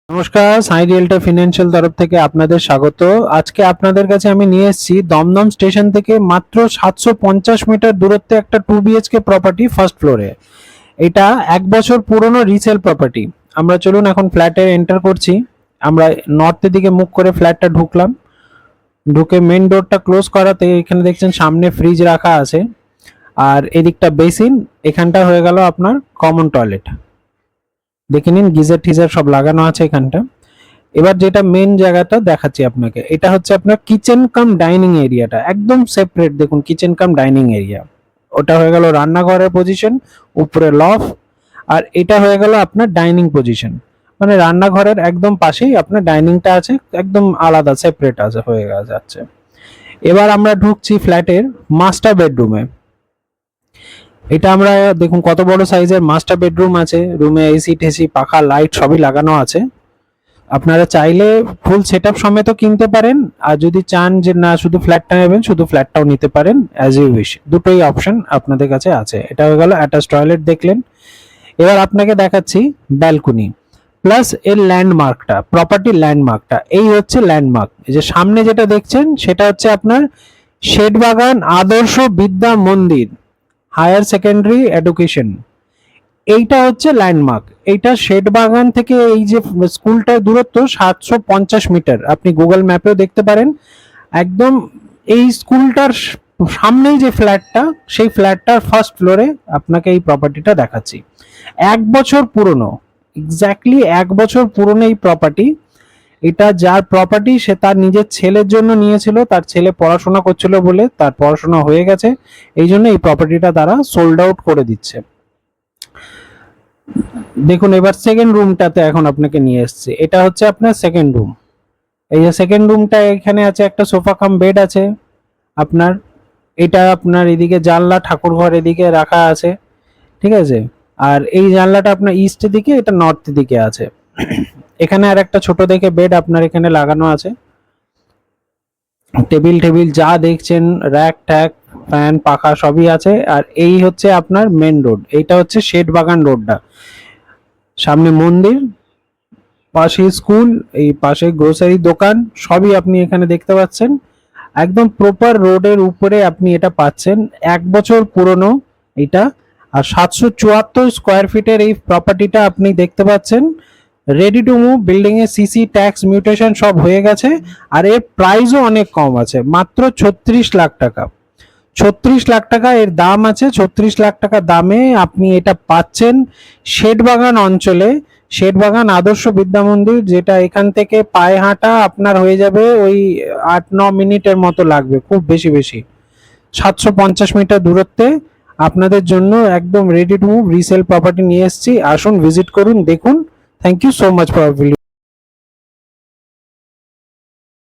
নমস্কার, সাই রিয়েলটা ফিনান্সিয়াল তরফ থেকে আপনাদের স্বাগত। আজকে আপনাদের কাছে আমি নিয়ে এসেছি দমদম স্টেশন থেকে মাত্র 750 মিটার দূরত্বে একটা 2 BHK প্রপার্টি ফার্স্ট ফ্লোরে। এটা 1 বছর পুরনো রিসেল প্রপার্টি। আমরা চলুন এখন ফ্ল্যাটে এন্টার করছি। আমরা নর্থের দিকে মুখ করে ফ্ল্যাটটা ঢুকলাম। ঢুকে মেন ডোরটা ক্লোজ করাতে এখানে দেখছেন সামনে ফ্রিজ রাখা আছে, আর এদিকটা বেসিন, এখানটা হয়ে গেল আপনার কমন টয়লেট। দেখে নিন গিজার টিজার সব লাগানো আছে এখানটা। এবার যেটা মেন জায়গাটা দেখাচ্ছি আপনাকে, এটা হচ্ছে আপনার কিচেন কাম ডাইনিং এরিয়াটা একদম সেপারেট। দেখুন কিচেন কাম ডাইনিং এরিয়া, ওটা হয়ে গেল রান্নাঘরের পজিশন, উপরে লফ, আর এটা হয়ে গেল আপনার ডাইনিং পজিশন। মানে রান্নাঘরের একদম পাশেই আপনার ডাইনিংটা আছে, একদম আলাদা সেপারেট আছে হয়ে যাচ্ছে। এবার আমরা ঢুকছি ফ্ল্যাটের মাস্টার বেডরুমে। এটা আমরা দেখুন কত বড় সাইজের মাস্টার বেডরুম আছে। রুমে এসি টেসি পাখা লাইট সবই লাগানো আছে। আপনারা চাইলে ফুল সেটআপ সমেত কিনতে পারেন, আর যদি চান যে না শুধু ফ্ল্যাটটা নেবেন, শুধু ফ্ল্যাটটাও নিতে পারেন, অ্যাজ ইউ উইশ। দুটোই অপশন আপনাদের কাছে আছে। এটা হয়ে গেল অ্যাটাচ টয়লেট দেখলেন। এবার আপনাকে দেখাচ্ছি ব্যালকনি প্লাস এর ল্যান্ডমার্কটা, প্রপার্টির ল্যান্ডমার্কটা। এই হচ্ছে ল্যান্ডমার্ক। এই যে সামনে যেটা দেখছেন সেটা হচ্ছে আপনার শেঠবাগান আদর্শ বিদ্যা মন্দির হায়ার সেকেন্ডারি এডুকেশন। এইটা হচ্ছে ল্যান্ডমার্ক। এইটা শেঠবাগান থেকে এই যে স্কুলটার দূরত্ব 750 মিটার। আপনি গুগল ম্যাপেও দেখতে পারেন। একদম এই স্কুলটার সামনেই যে ফ্ল্যাটটা, সেই ফ্ল্যাটটার ফার্স্ট ফ্লোরে আপনাকে এই প্রপার্টিটা দেখাচ্ছি। 1 বছর পুরনো, এক্স্যাক্টলি 1 বছর পুরনো এই প্রপার্টি। এটা যার প্রপার্টি সে তার নিজের ছেলের জন্য নিয়েছিল। তার ছেলে পড়াশোনা করছিল বলে, তার পড়াশোনা হয়ে গেছে, এই জন্য এই প্রপার্টিটা তারা সোল্ড আউট করে দিচ্ছে। দেখুন এবার সেকেন্ড রুমটাতে এখন আপনাকে নিয়ে এসেছে। এটা হচ্ছে আপনার সেকেন্ড রুম। এই যে সেকেন্ড রুমটা, এখানে আছে একটা সোফা কাম বেড আছে আপনার। এটা আপনার এদিকে জানলা, ঠাকুর ঘর এদিকে রাখা আছে, ঠিক আছে। আর এই জানলাটা আপনার ইস্টের দিকে, এটা নর্থের দিকে আছে। এখানে আর একটা ছোট দেখে বেড আপনার এখানে লাগানো আছে। টেবিল টেবিল যা দেখছেন, র্যাক ট্যাক, ফ্যান পাখা সবই আছে। আর এই হচ্ছে আপনার মেন রোড। এইটা হচ্ছে শেঠবাগান রোডটা। সামনে মন্দির, পাশে স্কুল, এই পাশে গ্রোসারি দোকান, সবই আপনি এখানে দেখতে পাচ্ছেন। একদম প্রপার রোডের উপরে আপনি এটা পাচ্ছেন। 1 বছর পুরনো এটা। আর 774 স্কোয়ার ফিটের এই প্রপার্টিটা আপনি দেখতে পাচ্ছেন। রেডি টু মুভ, বিল্ডিং এর সিসি ট্যাক্স মিউটেশন সব হয়ে গেছে। আর এর প্রাইসও অনেক কম আছে, মাত্র 36 লাখ টাকা। 36 লাখ টাকা এর দাম আছে। 36 লাখ টাকা দামে আপনি এটা পাচ্ছেন শেঠবাগান অঞ্চলে। শেঠবাগান আদর্শ বিদ্যা মন্দির, যেটা এখান থেকে পায়ে হাঁটা আপনার হয়ে যাবে ওই 8-9 মিনিটের মতো লাগবে, খুব বেশি বেশি। 750 মিটার দূরত্বে আপনাদের জন্য একদম ready to move resale property নিয়ে এসেছি। আসুন ভিজিট করুন, দেখুন। Thank you so much for